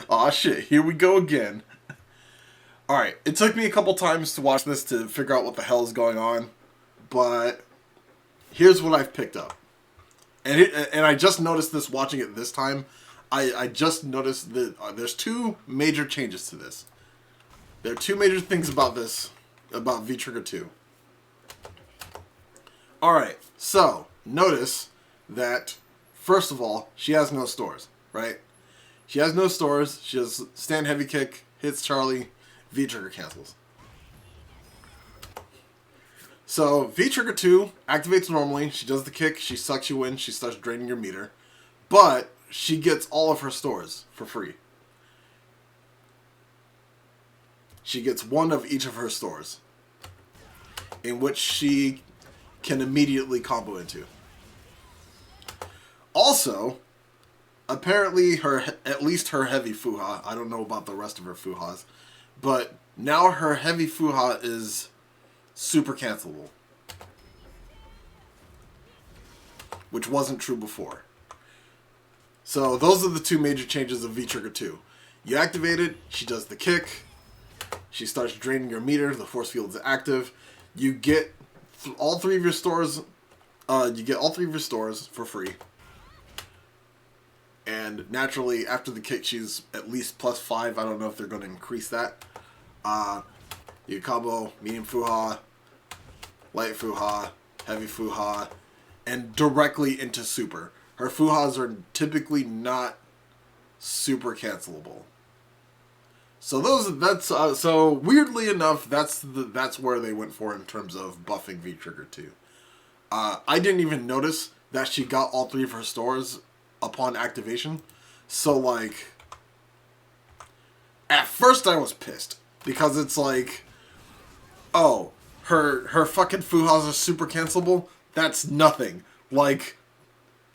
Aw, shit, here we go again. Alright, it took me a couple times to watch this to figure out what the hell is going on, but here's what I've picked up. And I just noticed this watching it this time. I just noticed that there's two major changes to this. There are two major things about this, about V-Trigger 2. Alright, so, notice that, first of all, she has no stores, right? She has no stores, she has stand heavy kick, hits Charlie, V-Trigger cancels. So, V-Trigger 2 activates normally, she does the kick, she sucks you in, she starts draining your meter, but she gets all of her stores for free. She gets one of each of her stores, in which she can immediately combo into. Also, apparently at least her heavy Fuha, I don't know about the rest of her Fuhas, but now her heavy Fuha is super cancelable, which wasn't true before. So those are the two major changes of V-Trigger 2. You activate it, she does the kick, she starts draining your meter, the force field is active, you get all three of your stores. You get all three of your stores for free. And naturally, after the kick, she's at least +5. I don't know if they're going to increase that. You combo medium Fuha, light Fuha, heavy Fuha, and directly into super. Her Fuhas are typically not super cancelable. So so weirdly enough, that's where they went for in terms of buffing V-Trigger 2. I didn't even notice that she got all three of her stores upon activation. So like, at first I was pissed because it's like, oh, her fucking Fuhas are super cancelable. That's nothing. Like,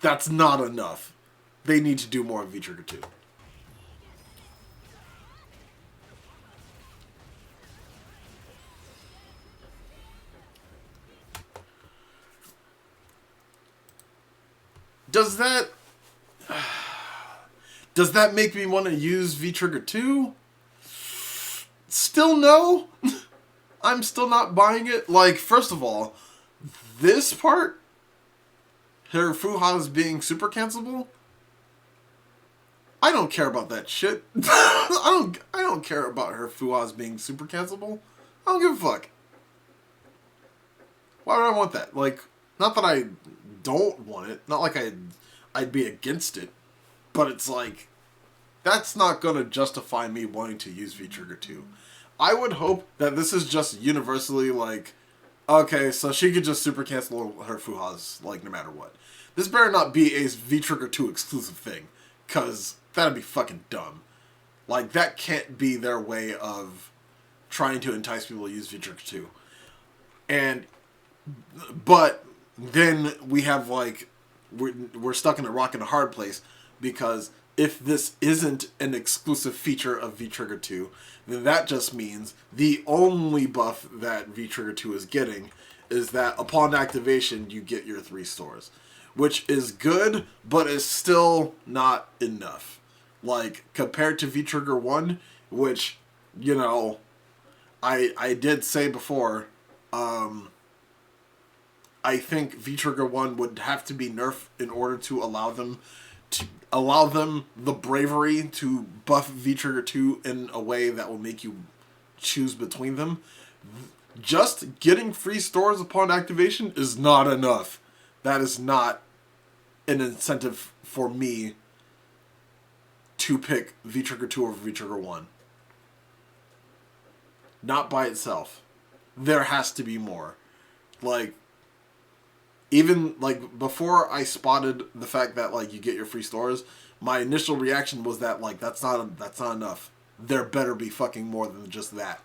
that's not enough. They need to do more of V-Trigger 2. Does that make me want to use V-Trigger 2? Still no. I'm still not buying it. Like, first of all, this part, her Fuhas being super cancelable, I don't care about that shit. I don't care about her Fuhas being super cancelable. I don't give a fuck. Why would I want that? Like, not that I don't want it. Not like I'd be against it. But it's like, that's not going to justify me wanting to use V-Trigger 2. I would hope that this is just universally like, okay, so she could just super cancel her Fuhas, like, no matter what. This better not be a V-Trigger 2 exclusive thing, because that'd be fucking dumb. Like, that can't be their way of trying to entice people to use V-Trigger 2. But then we have, like, we're stuck in a rock and a hard place, because if this isn't an exclusive feature of V-Trigger 2, then that just means the only buff that V-Trigger 2 is getting is that upon activation you get your 3 stores. Which is good, but is still not enough. Like, compared to V-Trigger 1, which, you know, I did say before, I think V-Trigger 1 would have to be nerfed in order to allow them the bravery to buff V-Trigger 2 in a way that will make you choose between them. Just getting free stores upon activation is not enough. That is not an incentive for me to pick V-Trigger 2 over V-Trigger 1. Not by itself. There has to be more. Like, even, like, before I spotted the fact that, like, you get your free stores, my initial reaction was that, like, that's not enough. There better be fucking more than just that.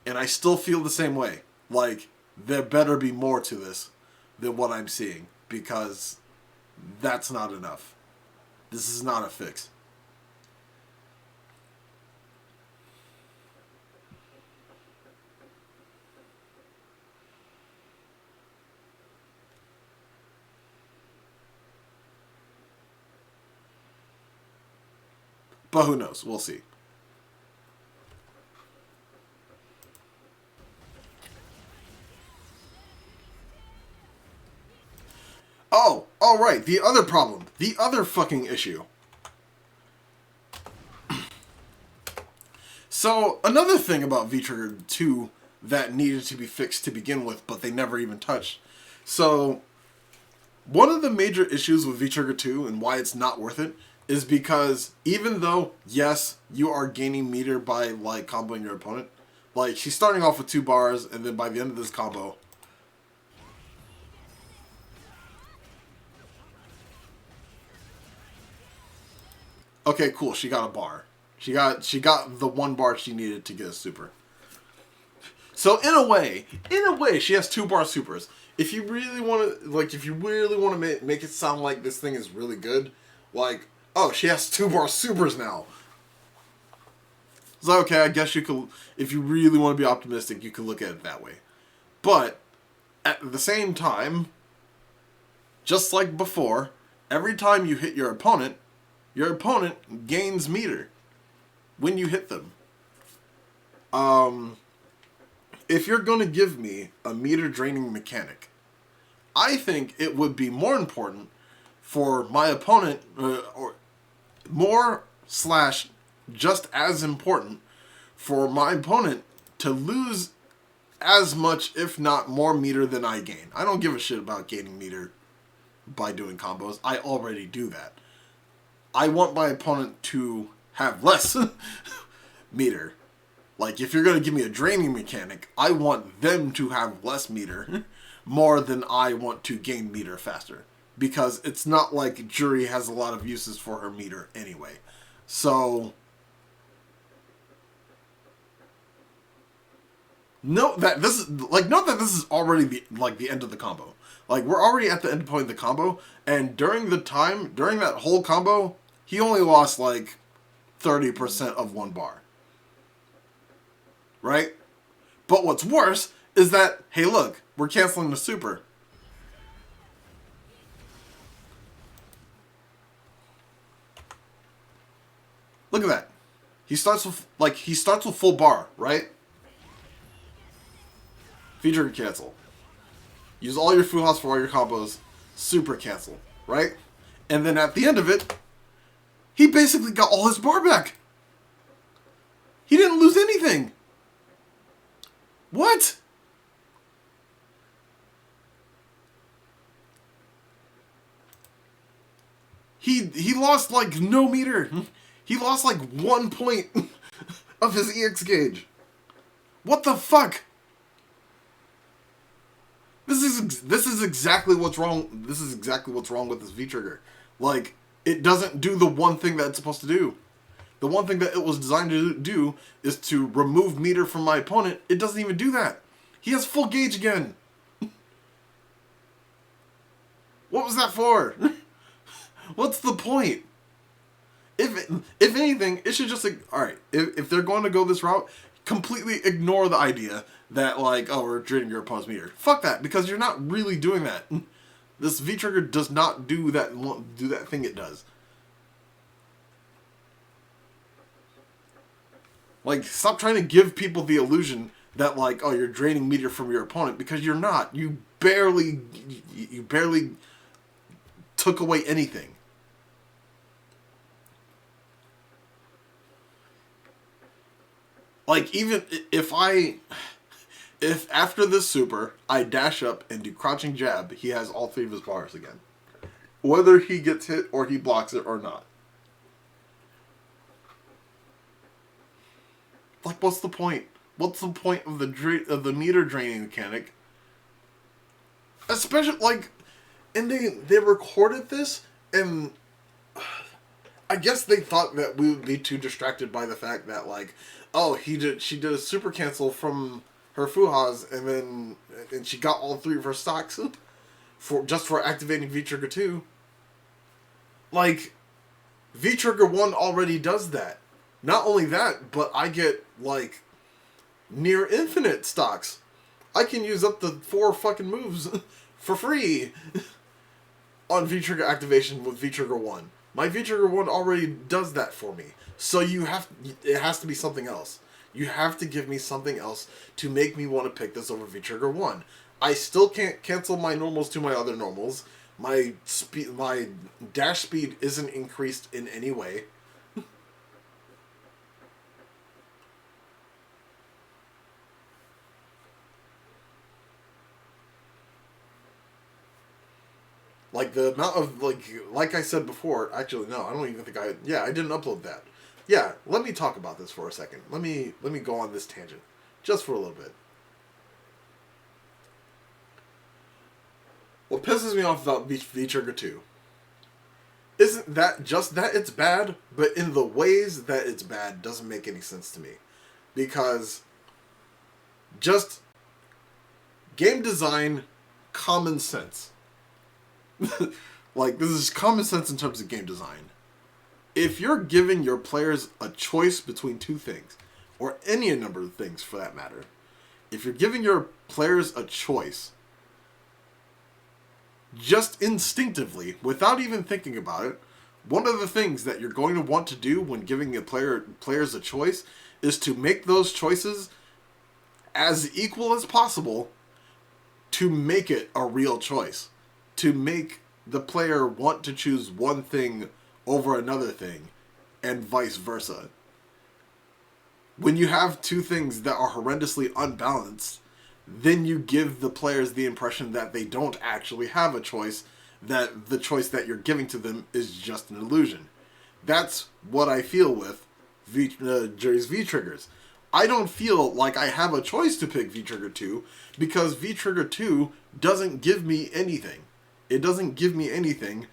And I still feel the same way. Like, there better be more to this than what I'm seeing, because that's not enough. This is not a fix. But who knows? We'll see. Oh, all right. The other problem. The other fucking issue. So, another thing about V-Trigger 2 that needed to be fixed to begin with, but they never even touched. So, one of the major issues with V-Trigger 2 and why it's not worth it is because even though, yes, you are gaining meter by, like, comboing your opponent, like, she's starting off with 2 bars, and then by the end of this combo... Okay, cool, she got a bar. She got the 1 bar she needed to get a super. So in a way, she has 2 bar supers. If you really want to, make it sound like this thing is really good, like, oh, she has 2 bar supers now. So okay, I guess you could, if you really want to be optimistic, you could look at it that way. But at the same time, just like before, every time you hit your opponent gains meter when you hit them. If you're going to give me a meter draining mechanic, I think it would be more important for my opponent, or more / just as important for my opponent to lose as much, if not more meter than I gain. I don't give a shit about gaining meter by doing combos. I already do that. I want my opponent to have less meter. Like, if you're going to give me a draining mechanic, I want them to have less meter more than I want to gain meter faster. Because it's not like Juri has a lot of uses for her meter anyway. So, note that this is already the end of the combo. Like, we're already at the end point of the combo, and during that whole combo, he only lost like 30% of 1 bar. Right? But what's worse is that, hey look, we're canceling the super. Look at that. He starts with full bar, right? Feature cancel. Use all your full house for all your combos. Super cancel, right? And then at the end of it, he basically got all his bar back. He didn't lose anything. What? He lost like no meter. He lost like 1 point of his EX gauge. What the fuck? This is exactly what's wrong. This is exactly what's wrong with this V-Trigger. Like, it doesn't do the one thing that it's supposed to do. The one thing that it was designed to do is to remove meter from my opponent. It doesn't even do that. He has full gauge again. What was that for? What's the point? If anything, it should just like, alright, if they're going to go this route, completely ignore the idea that, like, oh, we're draining your opponent's meter. Fuck that, because you're not really doing that. This V-Trigger does not do that thing it does. Like, stop trying to give people the illusion that, like, oh, you're draining meter from your opponent, because you're not. You barely took away anything. Like, even if after this super, I dash up and do crouching jab, he has all 3 of his bars again. Whether he gets hit or he blocks it or not. Like, what's the point? What's the point of the meter draining mechanic? Especially, like, and they recorded this, and I guess they thought that we would be too distracted by the fact that, like, oh, she did a super cancel from her Fuhas, and she got all 3 of her stocks for activating V-Trigger 2. Like, V-Trigger 1 already does that. Not only that, but I get, like, near infinite stocks. I can use up to 4 fucking moves for free on V-Trigger activation with V-Trigger 1. My V-Trigger 1 already does that for me. So it has to be something else. You have to give me something else to make me want to pick this over V-Trigger 1. I still can't cancel my normals to my other normals. My dash speed isn't increased in any way. Like the amount of like I said before, actually no, I don't even think I didn't upload that. Yeah, let me talk about this for a second. Let me go on this tangent just for a little bit. What pisses me off about V-Trigger 2 isn't that just that it's bad, but in the ways that it's bad doesn't make any sense to me. Because just game design, common sense. Like, this is common sense in terms of game design. If you're giving your players a choice between two things, or any number of things for that matter, if you're giving your players a choice, just instinctively, without even thinking about it, one of the things that you're going to want to do when giving players a choice is to make those choices as equal as possible to make it a real choice. To make the player want to choose one thing over another thing, and vice versa. When you have two things that are horrendously unbalanced, then you give the players the impression that they don't actually have a choice, that the choice that you're giving to them is just an illusion. That's what I feel with Juri's V-Triggers. I don't feel like I have a choice to pick V-Trigger 2 because V-Trigger 2 doesn't give me anything. It doesn't give me anything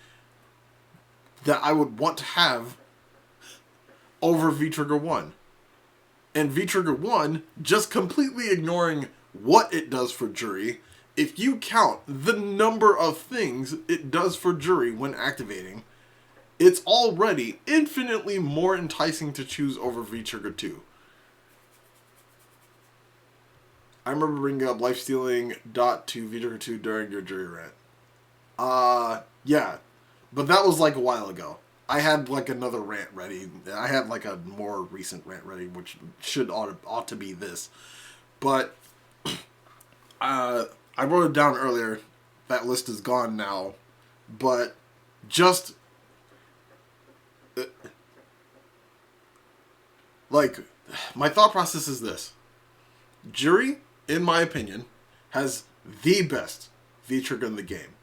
that I would want to have over V-Trigger 1. And V-Trigger 1, just completely ignoring what it does for Juri, if you count the number of things it does for Juri when activating, it's already infinitely more enticing to choose over V-Trigger 2. I remember bringing up life-stealing Dot to V-Trigger 2 during your Juri rant. Yeah. But that was like a while ago. I had like another rant ready. I had like a more recent rant ready, which ought to be this. But I wrote it down earlier. That list is gone now. But just like my thought process is this. Juri, in my opinion, has the best V-Trigger in the game.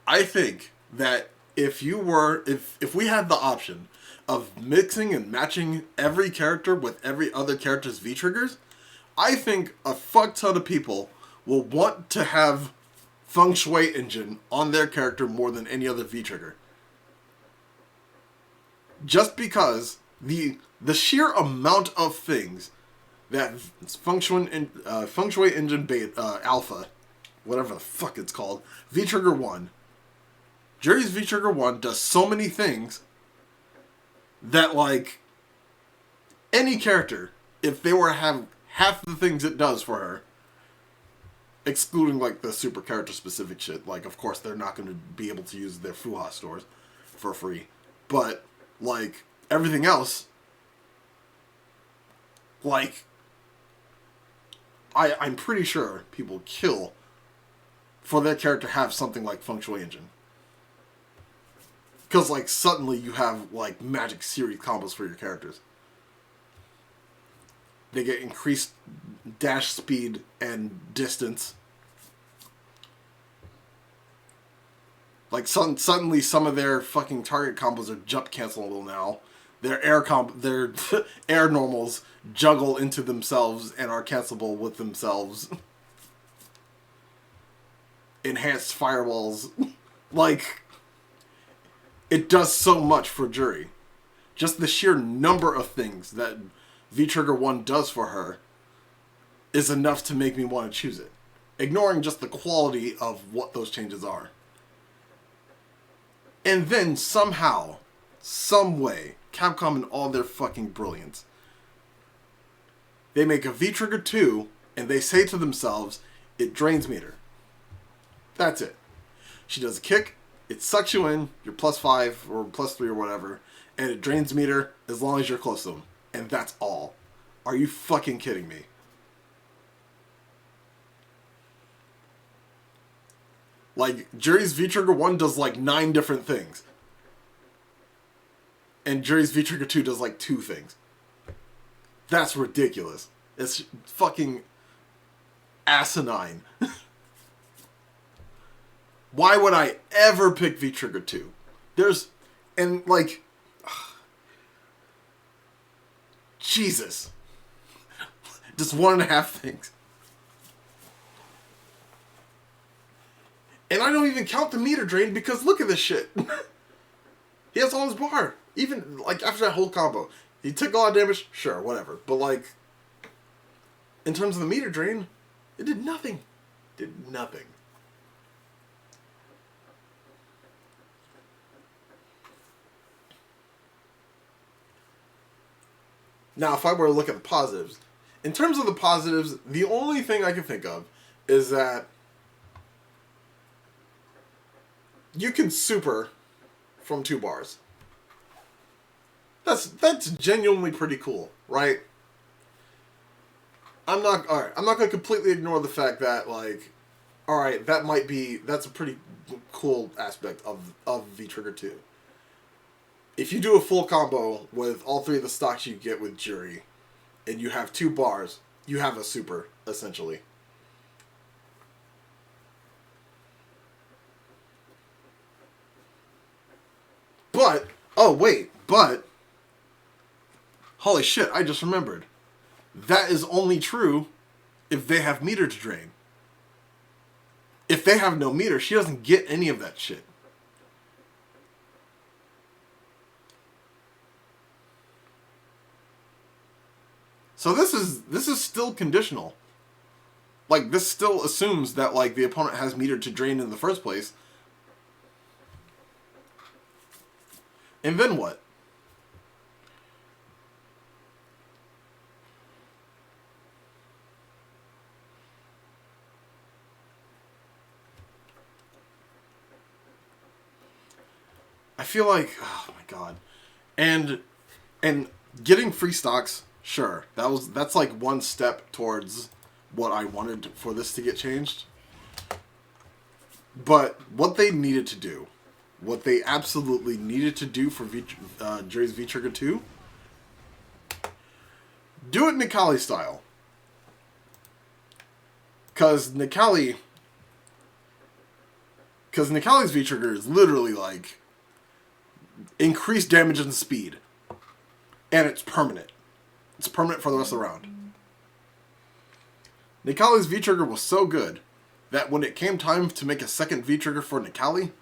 I think that if we had the option of mixing and matching every character with every other character's V-Triggers, I think a fuck ton of people will want to have Feng Shui Engine on their character more than any other V-Trigger. Just because the sheer amount of things that Feng Shui Engine Beta, Alpha, whatever the fuck it's called, V-Trigger 1, Juri's V-Trigger 1 does so many things that, like, any character, if they were to have half the things it does for her, excluding, like, the super character-specific shit, like, of course, they're not going to be able to use their Fuha stores for free, but, like, everything else, like, I'm pretty sure people kill for their character to have something like Feng Shui Engine. Because, like, suddenly you have, like, magic series combos for your characters. They get increased dash speed and distance. Like, suddenly some of their fucking target combos are jump cancelable now. Their their air normals juggle into themselves and are cancelable with themselves. Enhanced fireballs. Like, it does so much for Juri. Just the sheer number of things that V-Trigger 1 does for her is enough to make me want to choose it. Ignoring just the quality of what those changes are. And then somehow, some way, Capcom in all their fucking brilliance, they make a V-Trigger 2 and they say to themselves, it drains meter. That's it. She does a kick, It sucks you in, you're +5 or +3 or whatever, and it drains meter as long as you're close to them. And that's all. Are you fucking kidding me? Like, Juri's V-Trigger 1 does like 9 different things. And Juri's V-Trigger 2 does like 2 things. That's ridiculous. It's fucking asinine. Why would I ever pick V-Trigger 2? And like, Jesus. Just 1.5 things. And I don't even count the meter drain because look at this shit. He has all his bar. Even, like, after that whole combo. He took a lot of damage, sure, whatever. But, like, in terms of the meter drain, it did nothing. Did nothing. Now, if I were to look at the positives, in terms of the positives, the only thing I can think of is that you can super from 2 bars. That's genuinely pretty cool, right? I'm not going to completely ignore the fact that, like, alright, that's a pretty cool aspect of V-Trigger 2. If you do a full combo with all 3 of the stocks you get with Juri, and you have 2 bars, you have a super, essentially. But, holy shit, I just remembered. That is only true if they have meter to drain. If they have no meter, she doesn't get any of that shit. So this is still conditional. Like, this still assumes that, like, the opponent has meter to drain in the first place. And then what? I feel like, oh my god. And getting free stocks, sure. That's like one step towards what I wanted for this to get changed. But what they needed to do, what they absolutely needed to do for Juri's V-Trigger 2, do it Nikali style. Because Nikali's V-Trigger is literally like increased damage and speed. And it's permanent. It's permanent for the rest of the round. Nikali's V-Trigger was so good that when it came time to make a second V-Trigger for Nikali,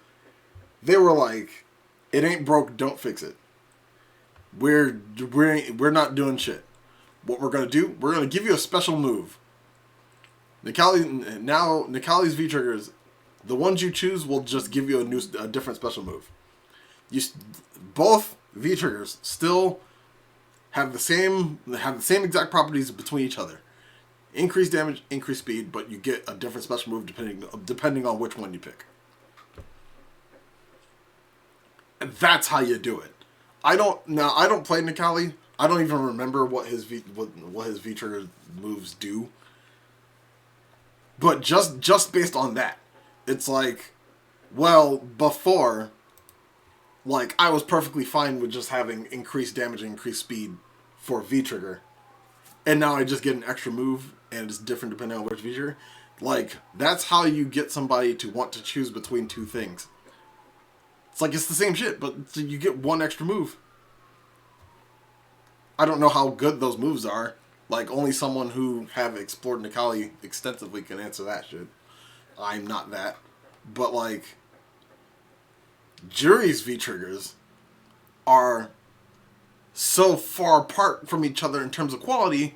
they were like, it ain't broke, don't fix it. We're not doing shit. What we're going to do, we're going to give you a special move. Nikali's V-Triggers, the ones you choose will just give you a different special move. Both V-Triggers still have the same exact properties between each other. Increased damage, increased speed, but you get a different special move depending on which one you pick. And that's how you do it. I don't play Nikali. I don't even remember what his V-Trigger moves do. But just based on that, it's like, well, before, like, I was perfectly fine with just having increased damage and increased speed for V-Trigger. And now I just get an extra move, and it's different depending on which V-Trigger. Like, that's how you get somebody to want to choose between 2 things. It's like, it's the same shit, but you get 1 extra move. I don't know how good those moves are. Like, only someone who have explored Nikali extensively can answer that shit. I'm not that. But, like, Juri's V-Triggers are so far apart from each other in terms of quality,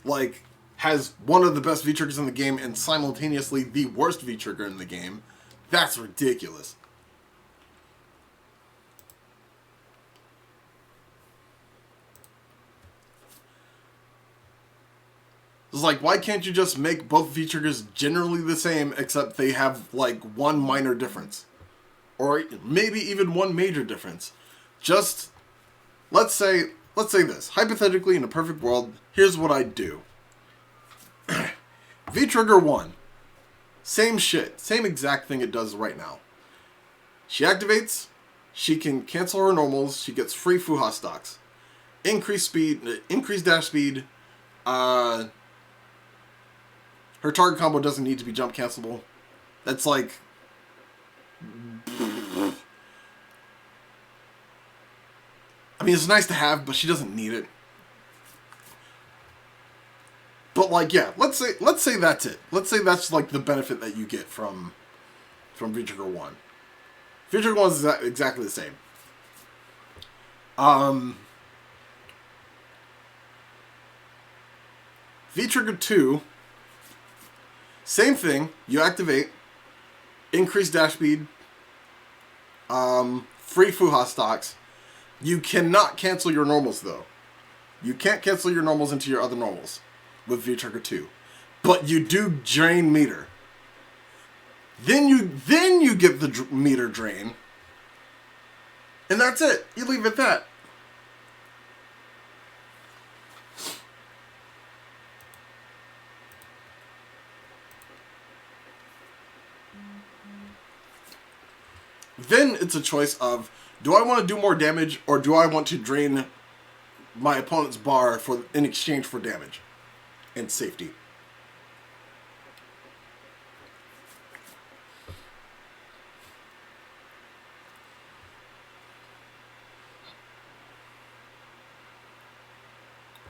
like, has one of the best V-Triggers in the game and simultaneously the worst V-Trigger in the game. That's ridiculous. It's like, why can't you just make both V-Triggers generally the same, except they have, like, 1 minor difference? or maybe even one major difference. Just let's say this. Hypothetically, in a perfect world, here's what I'd do. V-Trigger 1. Same shit. Same exact thing it does right now. She activates. She can cancel her normals. She gets free Fuha stocks. Increased speed. Increased dash speed. Her target combo doesn't need to be jump cancelable. That's like... I mean, it's nice to have, but she doesn't need it. But like, yeah, let's say that's it. Let's say that's like the benefit that you get from V-Trigger 1. V-Trigger 1 is exactly the same. V-Trigger 2, same thing. You activate, increase dash speed, free Fuha stocks. You cannot cancel your normals though. You can't cancel your normals into your other normals with V-Trigger 2. But you do drain meter. Then you get the meter drain. And that's it. You leave it at that. Then it's a choice of, do I want to do more damage or do I want to drain my opponent's bar in exchange for damage and safety?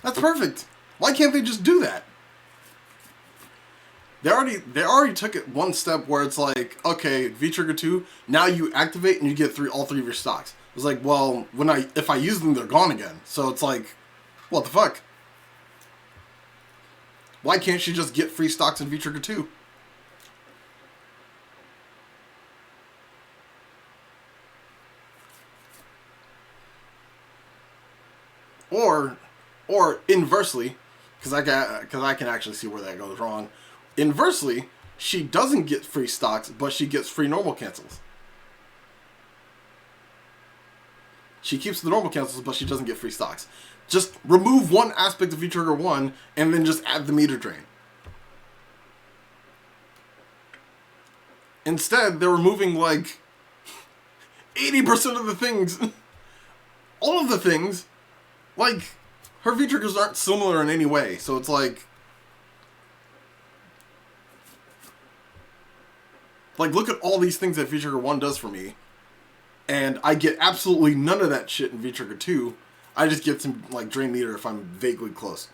That's perfect. Why can't they just do that? They already took it one step where it's like, okay, V-Trigger 2, now you activate and you get all three of your stocks. It's like, well, if I use them, they're gone again. So it's like, what the fuck? Why can't she just get free stocks in V-Trigger 2? Or inversely, because I can actually see where that goes wrong. Inversely, she doesn't get free stocks, but she gets free normal cancels. She keeps the normal cancels, but she doesn't get free stocks. Just remove one aspect of V-Trigger 1, and then just add the meter drain. Instead, they're removing like 80% of the things. All of the things. Like, her V-Triggers aren't similar in any way, so it's like... Like, look at all these things that V-Trigger 1 does for me, and I get absolutely none of that shit in V-Trigger 2. I just get some, like, drain meter if I'm vaguely close,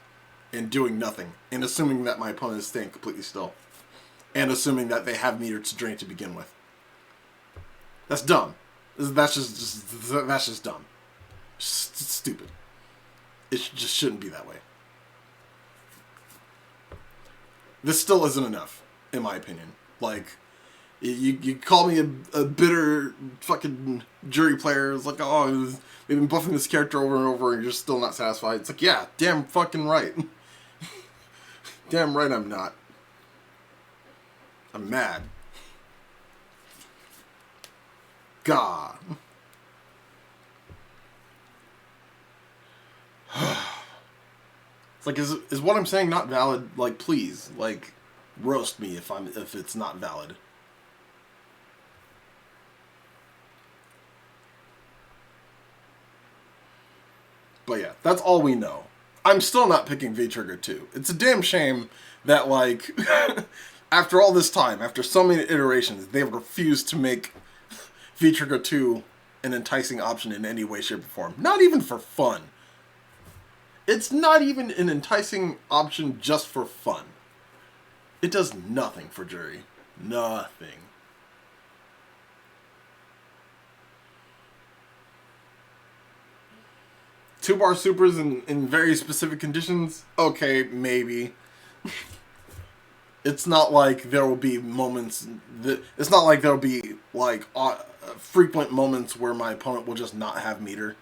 and doing nothing, and assuming that my opponent is staying completely still, and assuming that they have meter to drain to begin with. That's dumb. That's just dumb. Just stupid. It just shouldn't be that way. This still isn't enough, in my opinion. Like, you call me a bitter fucking Juri player. It's like, oh, they've been buffing this character over and over and you're still not satisfied. It's like, yeah, damn fucking right. Damn right I'm not. I'm mad. God. It's like, is what I'm saying not valid? Like, please, like, roast me if it's not valid. But yeah, that's all we know. I'm still not picking V-Trigger 2. It's a damn shame that, like, after all this time, after so many iterations, they've refused to make V-Trigger 2 an enticing option in any way, shape, or form. Not even for fun. It's not even an enticing option just for fun. It does nothing for Juri. Nothing. Two-bar supers in very specific conditions? Okay, maybe. It's not like there will be moments... It's not like there will be, like, frequent moments where my opponent will just not have meter.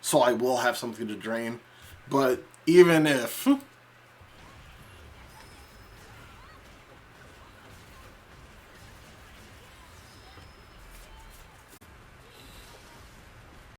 So I will have something to drain. But even if